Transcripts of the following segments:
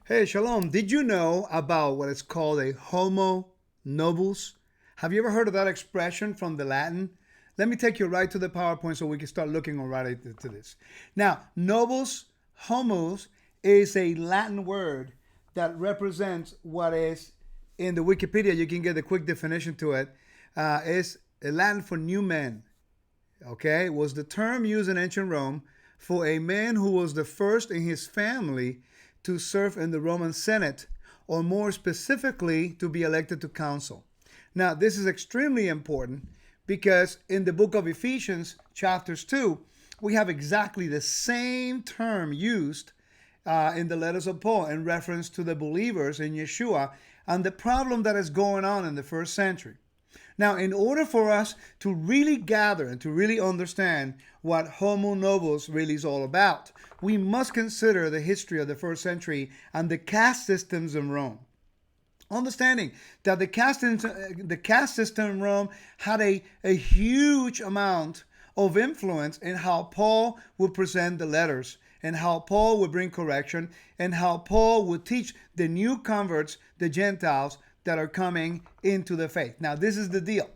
Hey, Shalom. Did you know about what is called a homo novus? Have you ever heard of that expression from the Latin? Let me take you right to the PowerPoint so we can start looking right to this. Now, novus, homos, is a Latin word that represents what is in the Wikipedia. You can get a quick definition to it. Is a Latin for new man. Okay, was the term used in ancient Rome for a man who was the first in his family to serve in the Roman Senate, or more specifically, to be elected to council. Now, this is extremely important because in the book of Ephesians, chapters 2, we have exactly the same term used in the letters of Paul in reference to the believers in Yeshua and the problem that is going on in the first century. Now, in order for us to really gather and to really understand what Homo Novus really is all about, we must consider the history of the first century and the caste systems in Rome. Understanding that the caste system in Rome had a huge amount of influence in how Paul would present the letters and how Paul would bring correction and how Paul would teach the new converts, the Gentiles, that are coming into the faith. Now, this is the deal.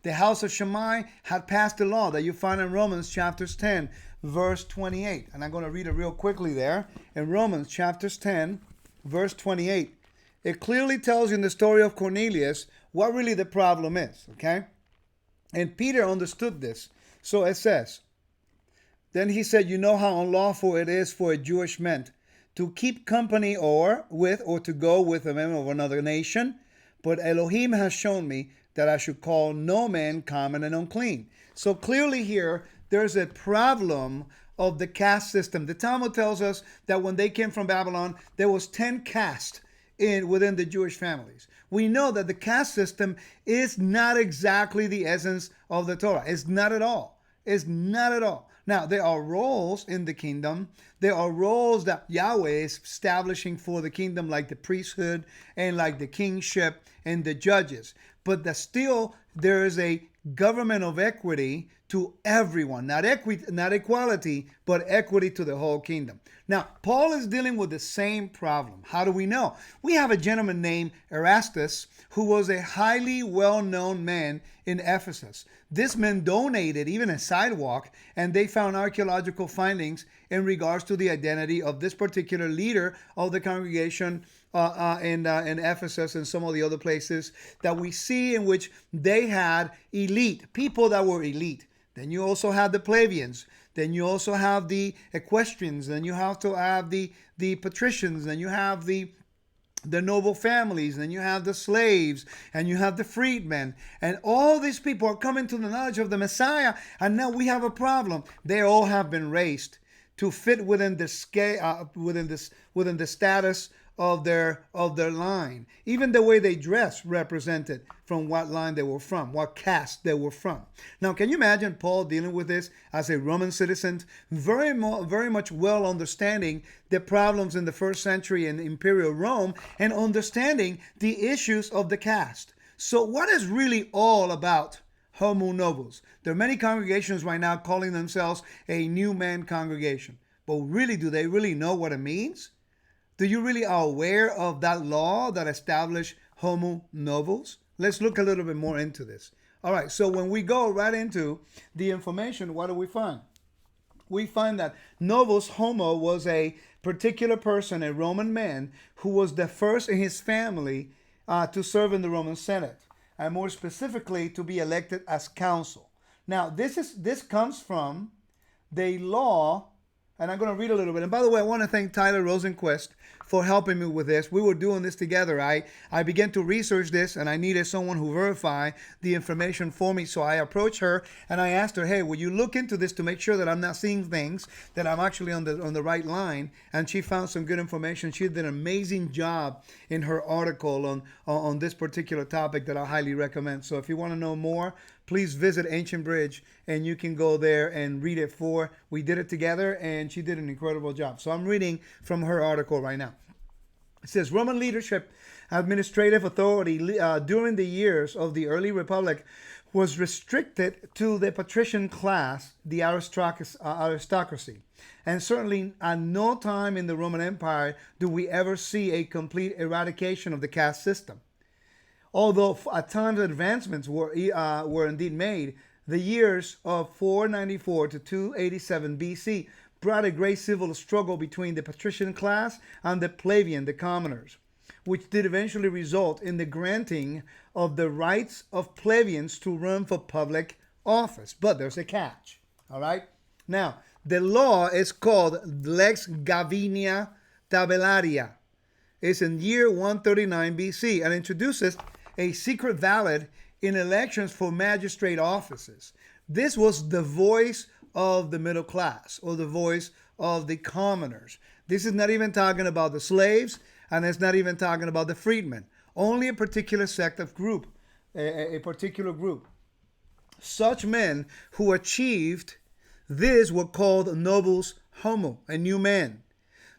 The house of Shammai had passed a law that you find in Romans chapters 10, verse 28. And I'm going to read it real quickly there. In Romans chapters 10, verse 28, it clearly tells you in the story of Cornelius what really the problem is, okay? And Peter understood this. So it says, then he said, you know how unlawful it is for a Jewish man to keep company or to go with a member of another nation. But Elohim has shown me that I should call no man common and unclean. So clearly here, there's a problem of the caste system. The Talmud tells us that when they came from Babylon, there was 10 castes within the Jewish families. We know that the caste system is not exactly the essence of the Torah. It's not at all. It's not at all. Now, there are roles in the kingdom. There are roles that Yahweh is establishing for the kingdom, like the priesthood and like the kingship and the judges. But still, there is a government of equity to everyone. Not equality, but equity to the whole kingdom. Now, Paul is dealing with the same problem. How do we know? We have a gentleman named Erastus who was a highly well-known man in Ephesus. This man donated even a sidewalk, and they found archaeological findings in regards to the identity of this particular leader of the congregation in Ephesus and some of the other places that we see in which they had elite, people that were elite. Then you also have the plebeians. Then you also have the equestrians. Then you have to have the patricians. Then you have the noble families, and you have the slaves, and you have the freedmen, and all these people are coming to the knowledge of the Messiah, and now we have a problem. They all have been raised to fit within the scale, within the status of their line. Even the way they dress represented from what line they were from, what caste they were from. Now, can you imagine Paul dealing with this as a Roman citizen, very much well understanding the problems in the first century in Imperial Rome and understanding the issues of the caste? So what is really all about Homo Novus? There are many congregations right now calling themselves a new man congregation. But really, do they really know what it means? Do you really are aware of that law that established Homo Novus? Let's look a little bit more into this. All right, so when we go right into the information, what do we find? We find that Novus Homo was a particular person, a Roman man, who was the first in his family to serve in the Roman Senate, and more specifically to be elected as consul. Now, this comes from the law. And I'm going to read a little bit. And by the way, I want to thank Tyler Rosenquist for helping me with this. We were doing this together. I began to research this, and I needed someone who verified the information for me. So I approached her, and I asked her, hey, will you look into this to make sure that I'm not seeing things, that I'm actually on the right line? And she found some good information. She did an amazing job in her article on this particular topic that I highly recommend. So if you want to know more, please visit Ancient Bridge, and you can go there and read it we did it together, and she did an incredible job. So I'm reading from her article right now. It says, Roman leadership administrative authority during the years of the early republic was restricted to the patrician class, the aristocracy. And certainly at no time in the Roman Empire do we ever see a complete eradication of the caste system. Although at times advancements were indeed made, the years of 494 to 287 BC brought a great civil struggle between the patrician class and the plebeian, the commoners, which did eventually result in the granting of the rights of plebeians to run for public office. But there's a catch, all right? Now, the law is called Lex Gavinia Tabellaria. It's in year 139 BC and introduces a secret ballot in elections for magistrate offices. This was the voice of the middle class, or the voice of the commoners. This is not even talking about the slaves, and it's not even talking about the freedmen. Only a particular sect of group, a particular group. Such men who achieved this were called novus homo, a new man,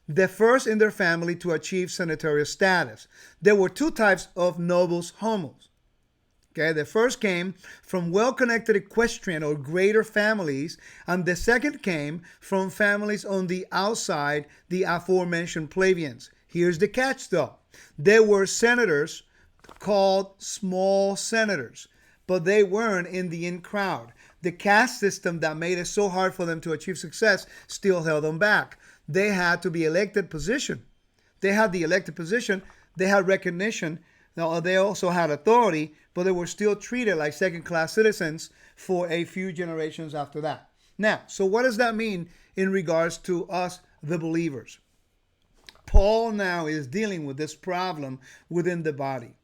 the first in their family to achieve senatorial status. There were two types of novus homos. Okay, the first came from well-connected equestrian or greater families, and the second came from families on the outside, the aforementioned plebeians. Here's the catch though. There were senators called small senators, but they weren't in the in crowd. The caste system that made it so hard for them to achieve success still held them back. They had to be elected position. They had the elected position. They had recognition. Now, they also had authority, but they were still treated like second-class citizens for a few generations after that. Now, so what does that mean in regards to us, the believers? Paul now is dealing with this problem within the body.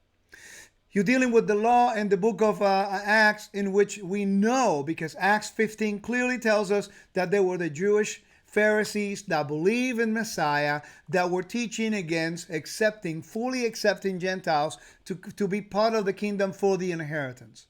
You're dealing with the law in the book of Acts, in which we know, because Acts 15 clearly tells us that there were the Jewish Pharisees that believe in Messiah, that were teaching against fully accepting Gentiles to be part of the kingdom for the inheritance.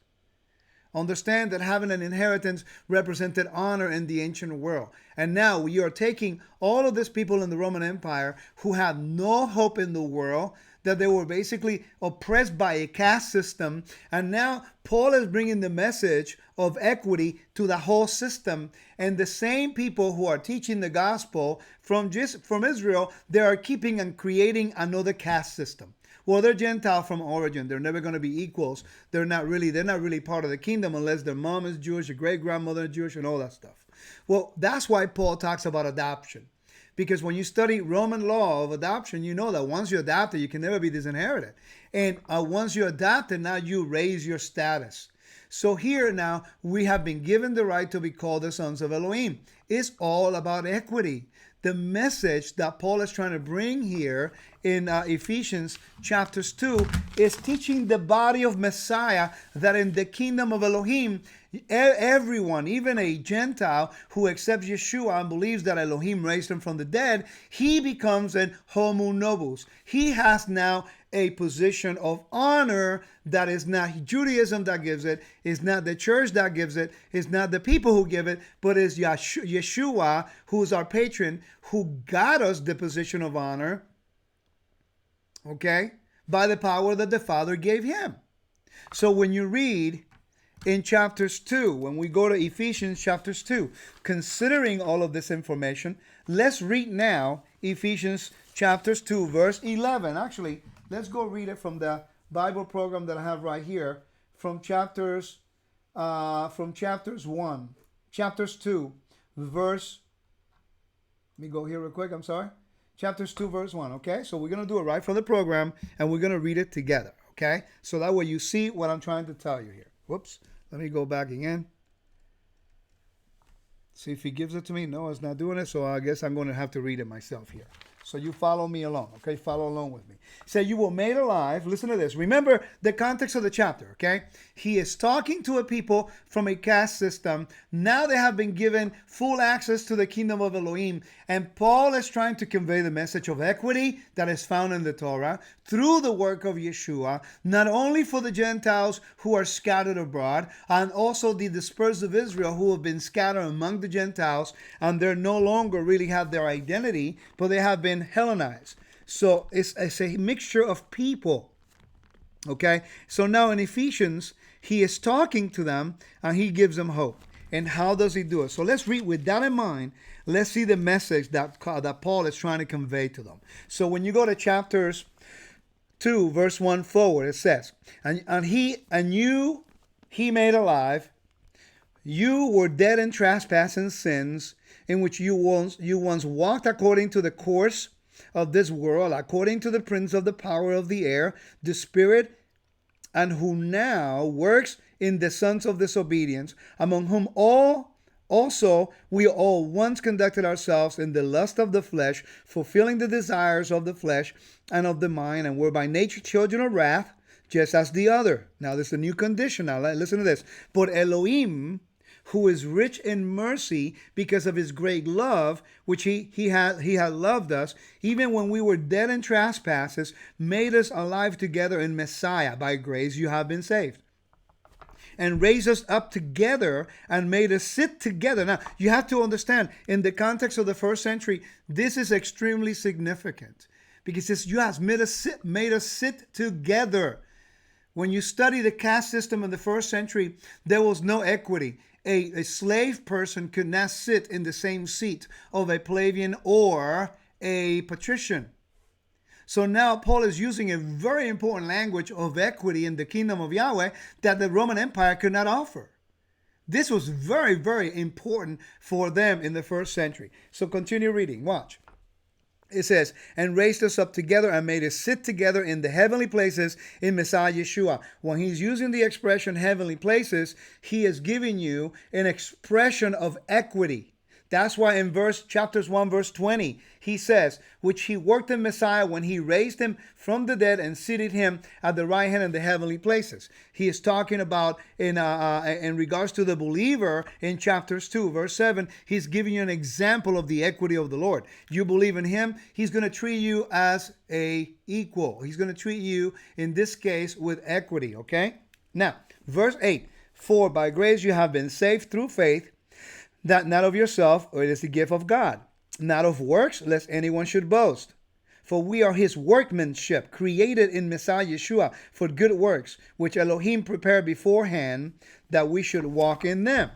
Understand that having an inheritance represented honor in the ancient world. And now you are taking all of these people in the Roman Empire who had no hope in the world, that they were basically oppressed by a caste system. And now Paul is bringing the message of equity to the whole system. And the same people who are teaching the gospel from Israel, they are keeping and creating another caste system. Well, they're Gentile from origin. They're never going to be equals. They're not really part of the kingdom unless their mom is Jewish, their great-grandmother is Jewish, and all that stuff. Well, that's why Paul talks about adoption. Because when you study Roman law of adoption, you know that once you're adopted, you can never be disinherited. And once you're adopted, now you raise your status. So here now, we have been given the right to be called the sons of Elohim. It's all about equity. The message that Paul is trying to bring here in Ephesians chapters 2 is teaching the body of Messiah that in the kingdom of Elohim, everyone, even a Gentile who accepts Yeshua and believes that Elohim raised him from the dead, he becomes an homo novus. He has now a position of honor that is not Judaism that gives it, is not the church that gives it, is not the people who give it, but is Yeshua, who is our patron, who got us the position of honor, okay, by the power that the Father gave him. So when you read in chapters 2, when we go to Ephesians chapters 2, considering all of this information, let's read now Ephesians chapters 2, verse 11. Actually, let's go read it from the Bible program that I have right here, from chapters 2, verse, let me go here real quick, I'm sorry. Chapters 2, verse 1, okay? So we're going to do it right from the program, and we're going to read it together, okay? So that way you see what I'm trying to tell you here. Whoops. Let me go back again. See if he gives it to me. No, it's not doing it, so I guess I'm going to have to read it myself here. So you follow me along, okay? Follow along with me. Say, you were made alive. Listen to this. Remember the context of the chapter, okay? He is talking to a people from a caste system. Now they have been given full access to the kingdom of Elohim. And Paul is trying to convey the message of equity that is found in the Torah through the work of Yeshua, not only for the Gentiles who are scattered abroad, and also the dispersed of Israel who have been scattered among the Gentiles, and they no longer really have their identity, but they have been Hellenized. So it's a mixture of people. Okay, so now in Ephesians, he is talking to them and he gives them hope. And how does he do it? So let's read with that in mind. Let's see the message that Paul is trying to convey to them. So when you go to chapters 2, verse 1 forward, it says, and you he made alive. You were dead in trespasses and sins, in which you once walked according to the course of this world, according to the prince of the power of the air, the spirit, and who now works in the sons of disobedience, among whom also we all once conducted ourselves in the lust of the flesh, fulfilling the desires of the flesh and of the mind, and were by nature children of wrath, just as the other. Now this is a new condition. Now listen to this. But Elohim, who is rich in mercy because of his great love, which he had loved us, even when we were dead in trespasses, made us alive together in Messiah. By grace you have been saved. And raised us up together and made us sit together. Now, you have to understand, in the context of the first century, this is extremely significant. Because it says, you have made us sit together. When you study the caste system in the first century, there was no equity. A slave person could not sit in the same seat of a plebeian or a patrician. So now Paul is using a very important language of equity in the kingdom of Yahweh that the Roman Empire could not offer. This was very, very important for them in the first century. So continue reading. Watch. It says, and raised us up together and made us sit together in the heavenly places in Messiah Yeshua. When he's using the expression heavenly places, he is giving you an expression of equity. That's why in chapters 1, verse 20, he says, which he worked in Messiah when he raised him from the dead and seated him at the right hand in the heavenly places. He is talking about in regards to the believer in chapters 2, verse 7, he's giving you an example of the equity of the Lord. You believe in him, he's going to treat you as a equal. He's going to treat you, in this case, with equity, okay? Now, verse 8, for by grace you have been saved through faith, that not of yourself, or it is the gift of God, not of works, lest anyone should boast. For we are his workmanship, created in Messiah Yeshua for good works, which Elohim prepared beforehand that we should walk in them.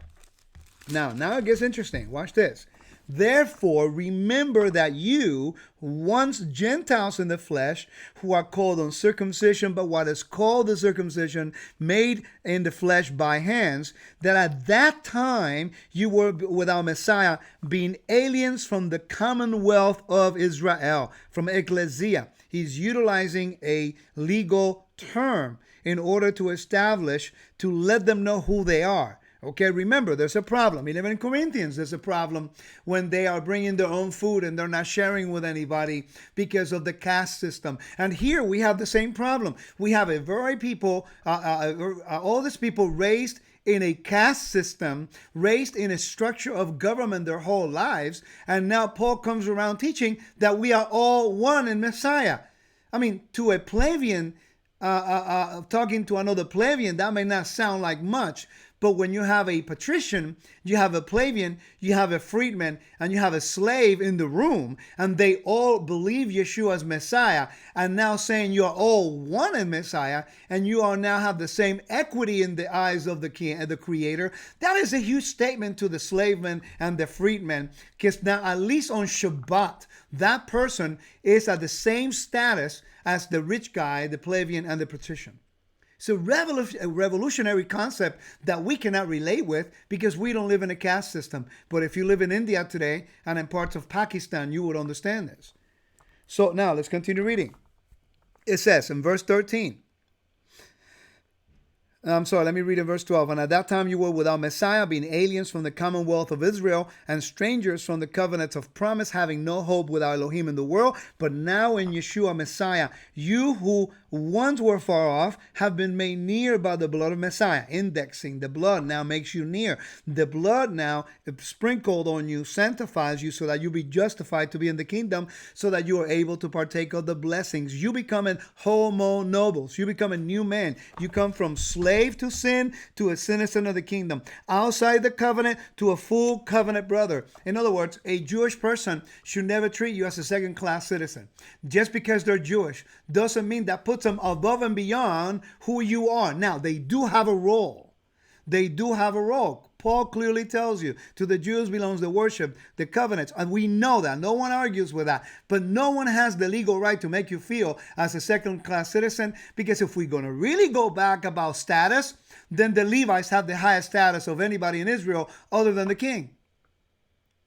Now it gets interesting. Watch this. Therefore, remember that you, once Gentiles in the flesh, who are called uncircumcision, but what is called the circumcision made in the flesh by hands, that at that time you were without Messiah, being aliens from the commonwealth of Israel, from ecclesia. He's utilizing a legal term in order to establish, to let them know who they are. Okay, remember, there's a problem. Even in Corinthians, there's a problem when they are bringing their own food and they're not sharing with anybody because of the caste system. And here we have the same problem. We have a very people, all these people raised in a caste system, raised in a structure of government their whole lives. And now Paul comes around teaching that we are all one in Messiah. I mean, to a plebeian, talking to another plebeian, that may not sound like much. But when you have a patrician, you have a plebeian, you have a freedman, and you have a slave in the room, and they all believe Yeshua as Messiah, and now saying you are all one in Messiah, and you are now have the same equity in the eyes of the Creator, that is a huge statement to the slaveman and the freedman, because now at least on Shabbat, that person is at the same status as the rich guy, the plebeian, and the patrician. It's a revolutionary concept that we cannot relate with because we don't live in a caste system. But if you live in India today and in parts of Pakistan, you would understand this. So now let's continue reading. It says in verse 13. Let me read in verse 12. And at that time you were without Messiah, being aliens from the commonwealth of Israel and strangers from the covenants of promise, having no hope without Elohim in the world. But now in Yeshua Messiah, you who once were far off have been made near by the blood of Messiah. Indexing the blood now makes you near. The blood now sprinkled on you sanctifies you so that you be justified to be in the kingdom, so that you are able to partake of the blessings. You become an homo novus. You become a new man. You come from slave slave to sin to a citizen of the kingdom, outside the covenant to a full covenant brother. In other words, a Jewish person should never treat you as a second-class citizen. Just because they're Jewish doesn't mean that puts them above and beyond who you are. Now, they do have a role. They do have a role. Paul clearly tells you, to the Jews belongs the worship, the covenants. And we know that. No one argues with that. But no one has the legal right to make you feel as a second-class citizen. Because if we're going to really go back about status, then the Levites have the highest status of anybody in Israel other than the king.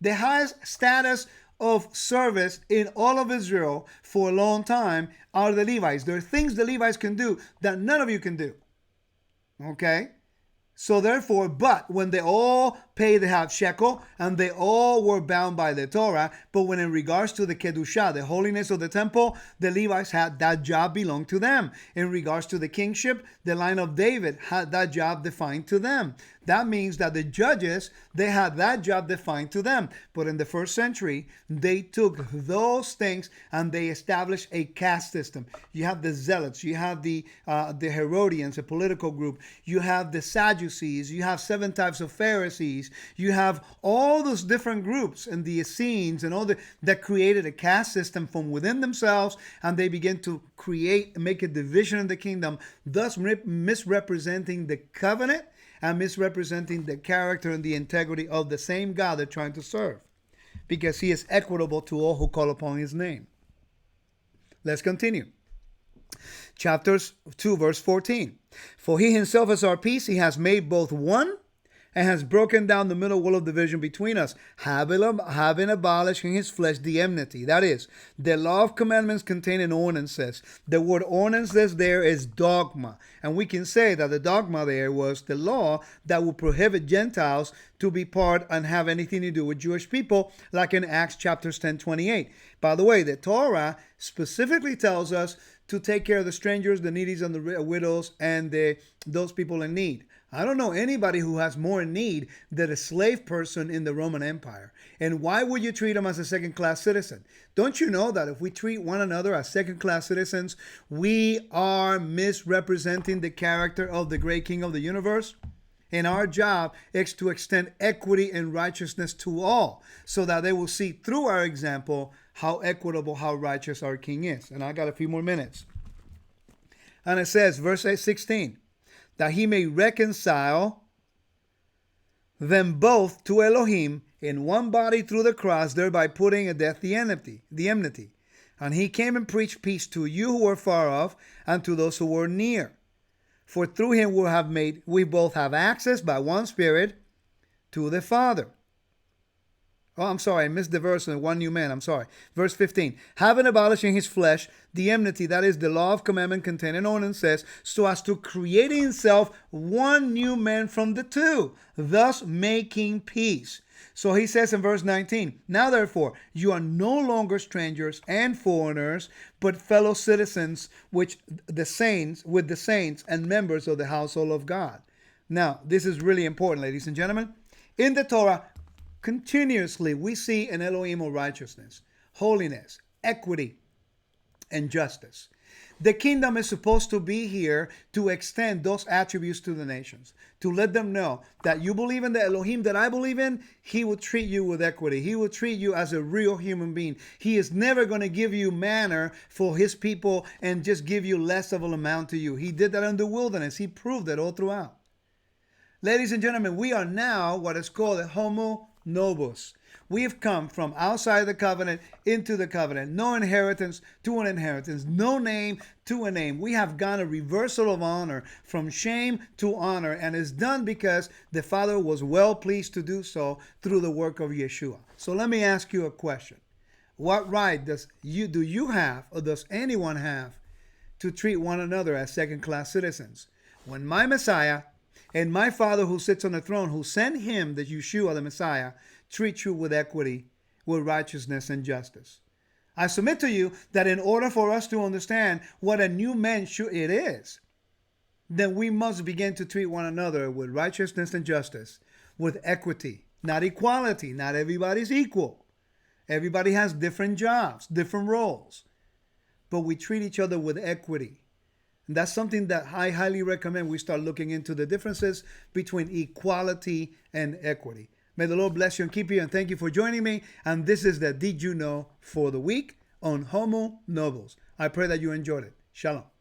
The highest status of service in all of Israel for a long time are the Levites. There are things the Levites can do that none of you can do. Okay? So therefore, but when they all paid the half shekel and they all were bound by the Torah, but when in regards to the Kedushah, the holiness of the temple, the Levites had that job belonged to them. In regards to the kingship, the line of David had that job defined to them. That means that the judges, they had that job defined to them. But in the first century, they took those things and they established a caste system. You have the Zealots, you have the Herodians, a political group. You have the Sadducees, you have 7 types of Pharisees. You have all those different groups and the Essenes and all that created a caste system from within themselves, and they began to make a division in the kingdom, thus misrepresenting the covenant and misrepresenting the character and the integrity of the same God they're trying to serve, because he is equitable to all who call upon his name. Let's continue. Chapter 2, verse 14. For he himself is our peace. He has made both one and has broken down the middle wall of division between us, having abolished in his flesh the enmity. That is, the law of commandments contained in ordinances. The word ordinances there is dogma. And we can say that the dogma there was the law that would prohibit Gentiles to be part and have anything to do with Jewish people, like in Acts chapters 10:28. By the way, the Torah specifically tells us to take care of the strangers, the needies, and the widows, and those people in need. I don't know anybody who has more need than a slave person in the Roman Empire. And why would you treat them as a second-class citizen? Don't you know that if we treat one another as second-class citizens, we are misrepresenting the character of the great King of the universe? And our job is to extend equity and righteousness to all, so that they will see through our example how equitable, how righteous our King is. And I got a few more minutes. And it says, verse 16, that he may reconcile them both to Elohim in one body through the cross, thereby putting to death the enmity. And he came and preached peace to you who were far off and to those who were near. For through him we both have access by one Spirit to the Father. Oh, I'm sorry, I missed the verse in one new man. I'm sorry. Verse 15. Having abolished in his flesh the enmity, that is the law of commandment contained in ordinances, so as to create in himself one new man from the two, thus making peace. So he says in verse 19, now therefore, you are no longer strangers and foreigners, but fellow citizens with the saints and members of the household of God. Now, this is really important, ladies and gentlemen. In the Torah, continuously, we see an Elohim of righteousness, holiness, equity, and justice. The kingdom is supposed to be here to extend those attributes to the nations, to let them know that you believe in the Elohim that I believe in. He will treat you with equity. He will treat you as a real human being. He is never going to give you manna for his people and just give you less of an amount to you. He did that in the wilderness. He proved it all throughout. Ladies and gentlemen, we are now what is called a homo novus. We have come from outside the covenant into the covenant. No inheritance to an inheritance. No name to a name. We have gone a reversal of honor from shame to honor, and it's done because the Father was well pleased to do so through the work of Yeshua. So let me ask you a question. What right do you have, or does anyone have, to treat one another as second-class citizens? When my Messiah and my Father who sits on the throne, who sent him, the Yeshua, the Messiah, treat you with equity, with righteousness and justice. I submit to you that in order for us to understand what a new man it is, then we must begin to treat one another with righteousness and justice, with equity, not equality. Not everybody's equal. Everybody has different jobs, different roles. But we treat each other with equity. And that's something that I highly recommend we start looking into the differences between equality and equity. May the Lord bless you and keep you, and thank you for joining me. And this is the Did You Know for the week on Homo Novus. I pray that you enjoyed it. Shalom.